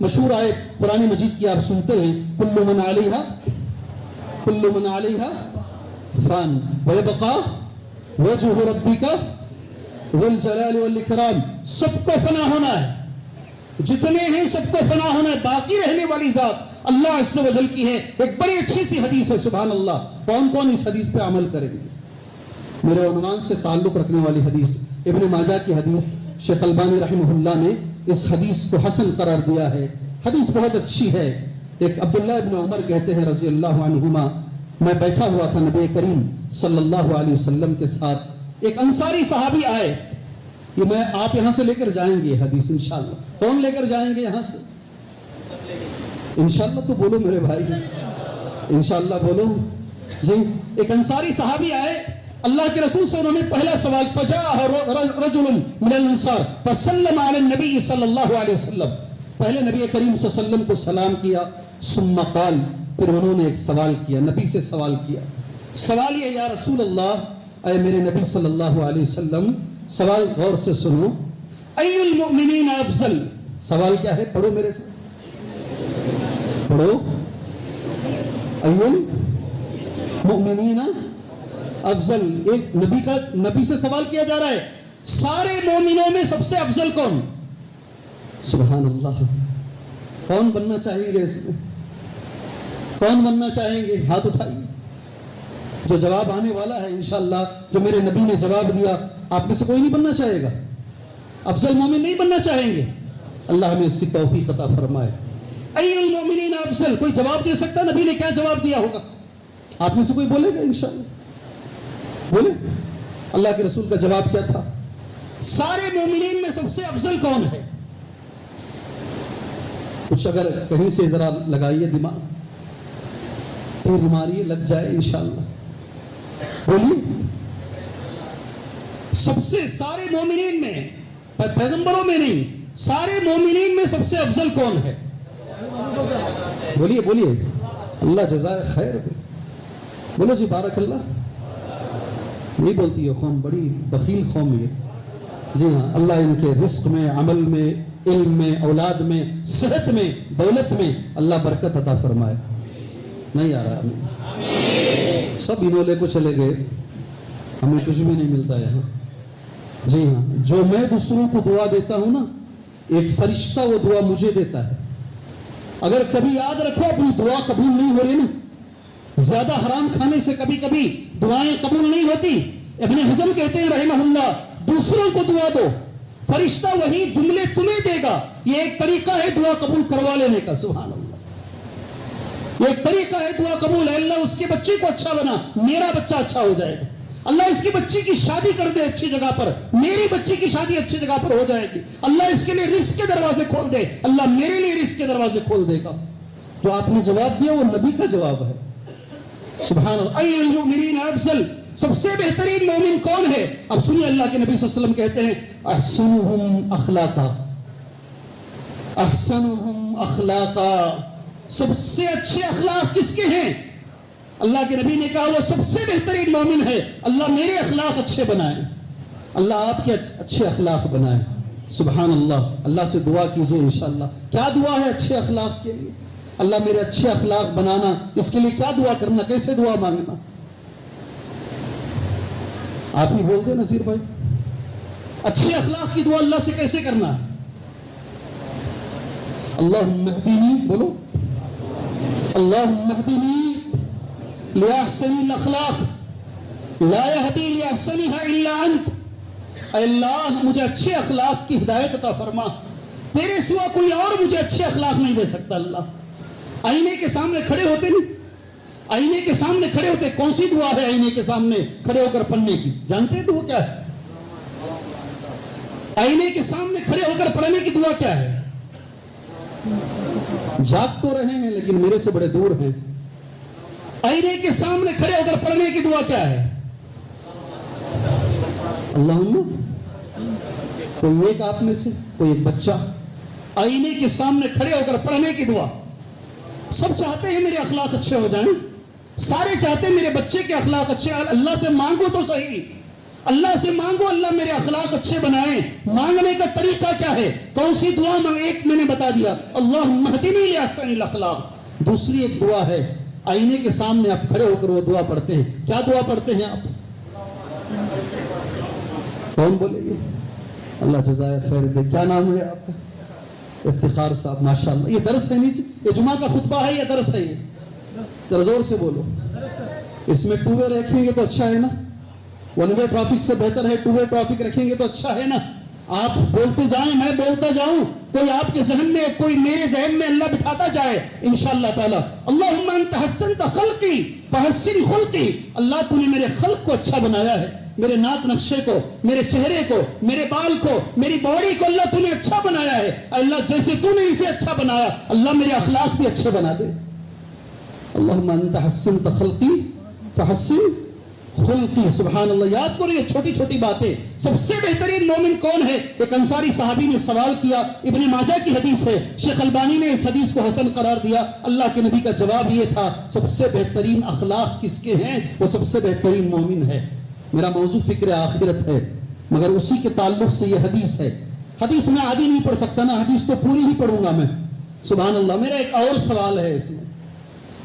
مشہور آیت قرآن مجید کی آپ سنتے ہیں، کل من علیہا فان ویبقا وجہ ربک ذو الجلال والاکرام. سب کو فنا ہونا ہے، جتنے ہیں سب کو فنا ہونا ہے. باقی رہنے والی ذات اللہ عز و جل کی ہے. ایک بڑی اچھی سی حدیث ہے، سبحان اللہ. کون کون اس حدیث پہ عمل کریں گے؟ میرے عنوان سے تعلق رکھنے والی حدیث، ابن ماجہ کی حدیث. شیخ البانی رحمہ اللہ نے اس حدیث کو حسن قرار دیا ہے. حدیث بہت اچھی ہے. ایک عبداللہ ابن عمر کہتے ہیں رضی اللہ عنہما، میں بیٹھا ہوا تھا نبی کریم صلی اللہ علیہ وسلم کے ساتھ. ایک انصاری صحابی آئے. یہ میں آپ یہاں سے لے کر جائیں گے حدیث انشاءاللہ. کون لے کر جائیں گے یہاں سے؟ انشاءاللہ تو بولو میرے بھائی، انشاءاللہ بولو جی. ایک انصاری صحابی آئے، اللہ کے رسول سے انہوں نے پہلا سوال، فجاء رجل من الانصار فسلم علی النبی صلی اللہ علیہ وسلم. پہلے نبی کریم صلی اللہ علیہ وسلم کو سلام کیا. ثم قال، پھر انہوں نے ایک سوال کیا، نبی سے سوال کیا. سوال یہ، یا رسول اللہ، اے میرے نبی صلی اللہ علیہ وسلم، سوال غور سے سنو. ای المؤمنین افضل. سوال کیا ہے؟ پڑھو میرے سے، پڑھو. ای المؤمنین افضل. ایک نبی سے سوال کیا جا رہا ہے، سارے مومنوں میں سب سے افضل کون؟ سبحان اللہ. کون بننا چاہیں گے اس میں؟ کون بننا چاہیں گے؟ ہاتھ اٹھائیے. جو جواب آنے والا ہے انشاءاللہ، جو میرے نبی نے جواب دیا، آپ میں سے کوئی نہیں بننا چاہے گا؟ افضل مومن نہیں بننا چاہیں گے؟ اللہ ہمیں اس کی توفیق عطا فرمائے. ای المؤمنین افضل. کوئی جواب دے سکتا؟ نبی نے کیا جواب دیا ہوگا؟ آپ میں سے کوئی بولے گا انشاءاللہ؟ بولے. اللہ کے رسول کا جواب کیا تھا؟ سارے مومنین میں سب سے افضل کون ہے؟ کچھ اگر کہیں سے ذرا لگائیے دماغ، تیر ماریے، لگ جائے انشاءاللہ. بولیے. سب سے سارے مومنین میں، پیغمبروں میں نہیں، سارے مومنین میں سب سے افضل کون ہے؟ بولیے بولیے. اللہ جزائے خیر دے. بولو جی، بارک اللہ. نہیں بولتی ہے قوم، بڑی بخیل قوم یہ. جی ہاں، اللہ ان کے رزق میں، عمل میں، علم میں، اولاد میں، صحت میں، دولت میں اللہ برکت عطا فرمائے. نہیں آ رہا ہمیں، سب انہوں لے کو چلے گئے، ہمیں کچھ بھی نہیں ملتا یہاں. جی ہاں، جو میں دوسروں کو دعا دیتا ہوں نا، ایک فرشتہ وہ دعا مجھے دیتا ہے. اگر کبھی یاد رکھو اپنی دعا قبول نہیں ہو رہی نا، زیادہ حرام کھانے سے کبھی کبھی دعائیں قبول نہیں ہوتی. ابن حزم کہتے ہیں رحمہ اللہ، دوسروں کو دعا دو، فرشتہ وہی جملے تمہیں دے گا. یہ ایک طریقہ ہے دعا قبول کروا لینے کا. سبحان اللہ. یہ ایک طریقہ ہے دعا قبول ہے. اللہ اس کے بچے کو اچھا بنا، میرا بچہ اچھا ہو جائے گا. اللہ اس کی بچی کی شادی کر دے اچھی جگہ پر، میری بچی کی شادی اچھی جگہ پر ہو جائے گی. اللہ اس کے لیے رزق کے دروازے کھول دے، اللہ میرے لیے رزق کے دروازے کھول دے گا. جو آپ نے جواب دیا وہ نبی کا جواب ہے. سبحان اللہ. ای المؤمنین افضل. سب سے بہترین مومن کون ہے؟ اب سنیے، اللہ کے نبی صلی اللہ علیہ وسلم کہتے ہیں، احسنہم اخلاقا. احسنہم اخلاقا. سب سے اچھے اخلاق کس کے ہیں؟ اللہ کے نبی نے کہا وہ سب سے بہترین مومن ہے. اللہ میرے اخلاق اچھے بنائے، اللہ آپ کے اچھے اخلاق بنائے. سبحان اللہ. اللہ سے دعا کیجئے انشاءاللہ. کیا دعا ہے اچھے اخلاق کے لیے؟ اللہ میرے اچھے اخلاق بنانا، اس کے لیے کیا دعا کرنا، کیسے دعا مانگنا؟ آپ ہی بول دیں نذیر بھائی. اچھے اخلاق کی دعا اللہ سے کیسے کرنا ہے؟ اللہم اہدنی، بولو، اللہم اہدنی لأحسن الاخلاق لا يهدي لأحسنها الا انت. اے اللہ مجھے اچھے اخلاق کی ہدایت عطا فرما، تیرے سوا کوئی اور مجھے اچھے اخلاق نہیں دے سکتا. اللہ آئینے کے سامنے کھڑے ہوتے نہیں، آئینے کے سامنے کھڑے ہوتے. کون سی دعا ہے آئینے کے سامنے کھڑے ہو کر پڑھنے کی؟ جانتے ہیں تو وہ کیا ہے؟ آئینے کے سامنے کھڑے ہو کر پڑھنے کی دعا کیا ہے؟ جاگ تو رہے ہیں لیکن میرے سے بڑے دور ہیں. آئینے کے سامنے کھڑے ہو کر پڑھنے کی دعا کیا ہے؟ اللہم. کوئی ایک آپ میں سے، کوئی ایک بچہ آئینے کے سامنے کھڑے ہو کر پڑھنے کی دعا. سب چاہتے ہیں میرے اخلاق اچھے ہو جائیں، سارے چاہتے ہیں میرے بچے کے اخلاق اچھے. اللہ سے مانگو تو صحیح. اللہ سے مانگو اللہ میرے اخلاق اچھے بنائیں. مانگنے کا طریقہ کیا ہے؟ کون سی دعا ایک میں نے بتا دیا, اللہم اہدنی لاحسن الاخلاق. دوسری ایک دعا ہے, آئینے کے سامنے آپ کھڑے ہو کر وہ دعا پڑھتے ہیں. کیا دعا پڑھتے ہیں آپ؟ کون بولے گے؟ اللہ جزائے خیر دے. کیا نام ہے آپ کا؟ افتخار صاحب, ماشاءاللہ. یہ درس ہے نہیں, یہ جمعہ کا خطبہ ہے یا درس ہے؟ یہ ذرا زور سے بولو. اس میں ٹو وے رکھیں گے تو اچھا ہے نا, ون وے ٹریفک سے بہتر ہے ٹو وے ٹریفک رکھیں گے تو اچھا ہے نا. آپ بولتے جائیں, میں بولتا جاؤں, کوئی آپ کے ذہن میں, کوئی میرے ذہن میں اللہ بٹھاتا جائے انشاءاللہ تعالی. اللہم انت حسنت خلقی فحسن خلقی. اللہ تو نے میرے خلق کو اچھا بنایا ہے, میرے ناک نقشے کو, میرے چہرے کو, میرے بال کو, میری باڈی کو اللہ تو نے اچھا بنایا ہے. اللہ جیسے تو نے اسے اچھا بنایا, اللہ میرے اخلاق بھی اچھے بنا دے. اللہم انت حسنت خلقی فحسن خلقی. سبحان اللہ. یاد کرو یہ چھوٹی چھوٹی باتیں. سب سے بہترین مومن کون ہے؟ ایک انصاری صحابی نے سوال کیا, ابن ماجہ کی حدیث ہے, شیخ البانی نے اس حدیث کو حسن قرار دیا. اللہ کے نبی کا جواب یہ تھا, سب سے بہترین اخلاق کس کے ہیں؟ وہ سب سے بہترین مومن ہے. میرا موضوع فکر آخرت ہے, مگر اسی کے تعلق سے یہ حدیث ہے. حدیث میں آدھی نہیں پڑھ سکتا نا, حدیث تو پوری ہی پڑھوں گا میں. سبحان اللہ. میرا ایک اور سوال ہے اس میں,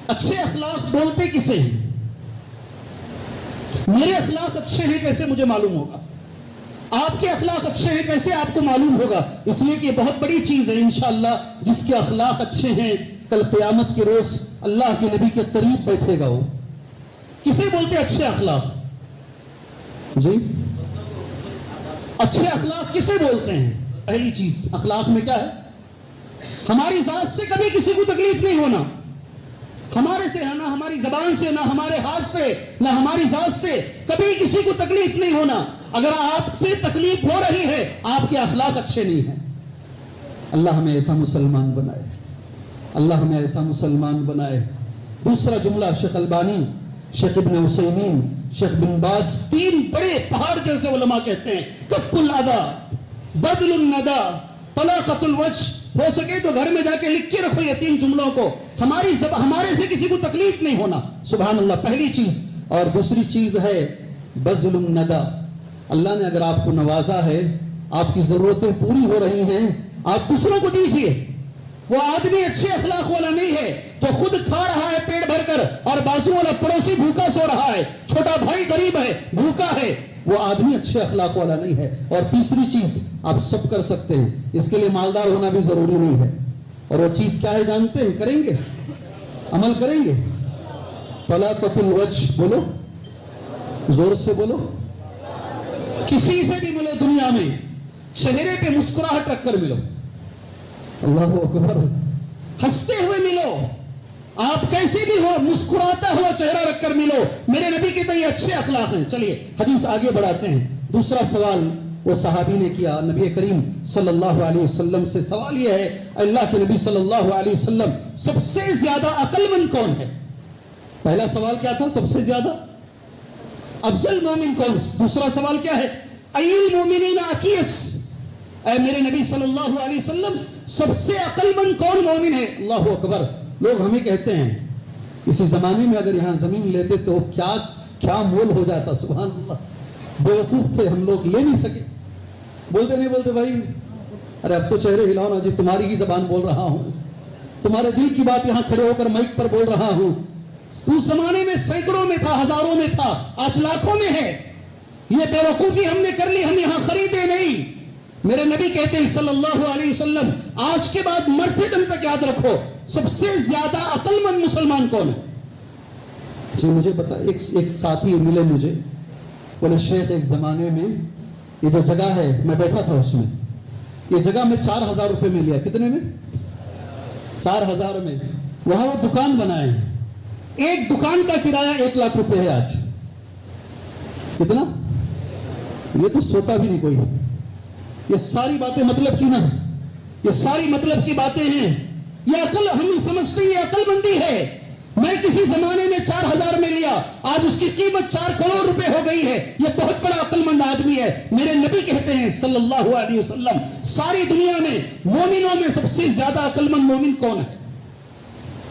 اچھے اخلاق بولتے کسے ہیں؟ میرے اخلاق اچھے ہیں کیسے مجھے معلوم ہوگا؟ آپ کے اخلاق اچھے ہیں کیسے آپ کو معلوم ہوگا؟ اس لیے کہ یہ بہت بڑی چیز ہے انشاءاللہ. جس کے اخلاق اچھے ہیں کل قیامت کے روز اللہ کے نبی کے قریب بیٹھے گا. وہ کسے بولتے اچھے اخلاق؟ جی, اچھے اخلاق کسے بولتے ہیں؟ پہلی چیز اخلاق میں کیا ہے؟ ہماری ذات سے کبھی کسی کو تکلیف نہیں ہونا. ہمارے سے, نہ ہماری زبان سے, نہ ہمارے ہاتھ سے, نہ ہماری ذات سے کبھی کسی کو تکلیف نہیں ہونا. اگر آپ سے تکلیف ہو رہی ہے, آپ کے اخلاق اچھے نہیں ہیں. اللہ ہمیں ایسا مسلمان بنائے, اللہ ہمیں ایسا مسلمان بنائے. دوسرا جملہ, شیخ البانی, شیخ ابن عثیمین, شیخ بن باز, تین بڑے پہاڑ جیسے علماء کہتے ہیں, کف الادا, بدل الندا, طلاقت الوجھ. ہو سکے تو گھر میں جا کے لکھ کے رکھو یہ تین جملوں کو. ہمارے سے کسی کو تکلیف نہیں ہونا. سبحان اللہ. پہلی چیز. اور دوسری چیز ہے بذل الندى. اللہ نے اگر آپ کو نوازا ہے, آپ کی ضرورتیں پوری ہو رہی ہیں, آپ دوسروں کو دیجیے. وہ آدمی اچھے اخلاق والا نہیں ہے تو خود کھا رہا ہے پیٹ بھر کر, اور بازو والا پڑوسی بھوکا سو رہا ہے, چھوٹا بھائی غریب ہے, بھوکا ہے. وہ آدمی اچھے اخلاق والا نہیں ہے. اور تیسری چیز, آپ سب کر سکتے ہیں, اس کے لیے مالدار ہونا بھی ضروری نہیں ہے. اور وہ چیز کیا ہے جانتے ہیں؟ کریں گے, عمل کریں گے. طلاقت الوجھ. بولو, زور سے بولو. کسی سے بھی ملو دنیا میں, چہرے پہ مسکراہٹ رکھ کر ملو. اللہ اکبر. ہنستے ہوئے ملو, آپ کیسے بھی ہو, مسکراتا ہوا چہرہ رکھ کر ملو. میرے نبی کے تو یہ اچھے اخلاق ہیں. چلیے حدیث آگے بڑھاتے ہیں. دوسرا سوال وہ صحابی نے کیا نبی کریم صلی اللہ علیہ وسلم سے. سوال یہ ہے, اللہ کے نبی صلی اللہ علیہ وسلم سب سے زیادہ عقل مند کون ہے؟ پہلا سوال کیا تھا؟ سب سے زیادہ افضل مومن کون؟ دوسرا سوال کیا ہے؟ ای المومنین اکیس. اے میرے نبی صلی اللہ علیہ وسلم سب سے عقل مند کون مومن ہے؟ اللہ اکبر. لوگ ہمیں کہتے ہیں اسی زمانے میں اگر یہاں زمین لیتے تو کیا مول ہو جاتا. سبحان اللہ. بیوقوف تھے ہم لوگ, لے نہیں سکے. بولتے نہیں بولتے بھائی؟ ارے اب تو چہرے ہلاؤ نا جی, تمہاری ہی زبان بول رہا ہوں, تمہارے دل کی بات یہاں کھڑے ہو کر مائک پر بول رہا ہوں. اس زمانے میں سینکڑوں میں تھا, ہزاروں میں تھا, آج لاکھوں میں ہے. یہ بیوقوفی ہم نے کر لی, ہم یہاں خریدے نہیں. میرے نبی کہتے ہیں صلی اللہ علیہ وسلم, آج کے بعد مرتے دم تک یاد رکھو, سب سے زیادہ عقل مند مسلمان کون ہے؟ جی مجھے بتا. ایک ساتھی ملے مجھے, بولے شیخ ایک زمانے میں یہ جو جگہ ہے, میں بیٹھا تھا اس میں, یہ جگہ میں 4,000 روپے میں لیا. کتنے میں؟ 4,000 میں. وہاں وہ دکان بنائے ہیں, ایک دکان کا کرایہ 1 لاکھ روپے ہے آج. کتنا؟ یہ تو سوتا بھی نہیں کوئی. یہ ساری باتیں مطلب کی نا, یہ ساری مطلب کی باتیں ہیں. یہ عقل, ہم سمجھتے ہیں یہ عقل مندی ہے. میں کسی زمانے میں 4,000 میں لیا, آج اس کی قیمت 4 کروڑ روپے ہو گئی ہے. یہ بہت بڑا عقل مند آدمی ہے. میرے نبی کہتے ہیں صلی اللہ علیہ وسلم, ساری دنیا میں مومنوں میں سب سے زیادہ عقل مند مومن کون ہے؟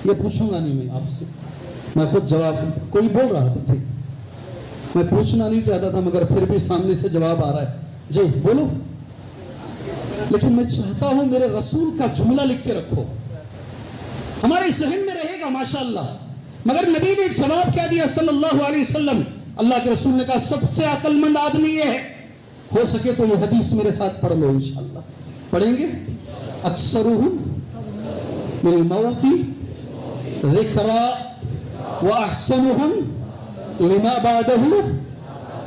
یہ پوچھوں گا نہیں میں آپ سے, میں خود جواب, کوئی بول رہا تھا. میں پوچھنا نہیں چاہتا تھا مگر پھر بھی سامنے سے جواب آ رہا ہے. جی بولو. لیکن میں چاہتا ہوں میرے رسول کا جملہ لکھ کے رکھو, ہمارے ذہن میں رہے گا ماشاءاللہ. مگر نبی نے جواب کیا دیا صلی اللہ علیہ وسلم؟ اللہ کے رسول نے کہا سب سے عقل مند آدمی یہ ہے. ہو سکے تو یہ حدیث میرے ساتھ پڑھ لو انشاءاللہ. پڑھیں گے؟ اکثرهم للموت ذکرا واحسنهم لما بعده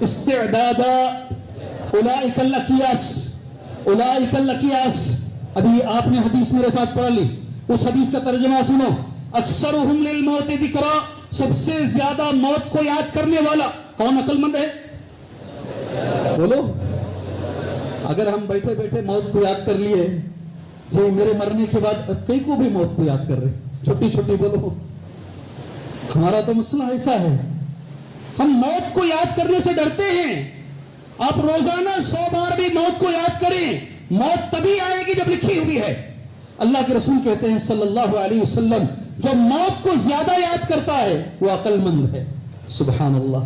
استعدادا اولئک الاکیاس. اولئک الاکیاس. ابھی آپ نے حدیث میرے ساتھ پڑھ لی, اس حدیث کا ترجمہ سنو. اکثرهم للموت ذکرا, سب سے زیادہ موت کو یاد کرنے والا کون عقل مند ہے؟ بولو. اگر ہم بیٹھے بیٹھے موت کو یاد کر لیے, جی میرے مرنے کے بعد کئی کو بھی موت کو یاد کر رہے, چھوٹی چھوٹی. بولو. ہمارا تو مسئلہ ایسا ہے, ہم موت کو یاد کرنے سے ڈرتے ہیں. آپ روزانہ 100 بار بھی موت کو یاد کریں, موت تبھی آئے گی جب لکھی ہوئی ہے. اللہ کے رسول کہتے ہیں صلی اللہ علیہ وسلم جو موت کو زیادہ یاد کرتا ہے وہ عقل مند ہے. سبحان اللہ.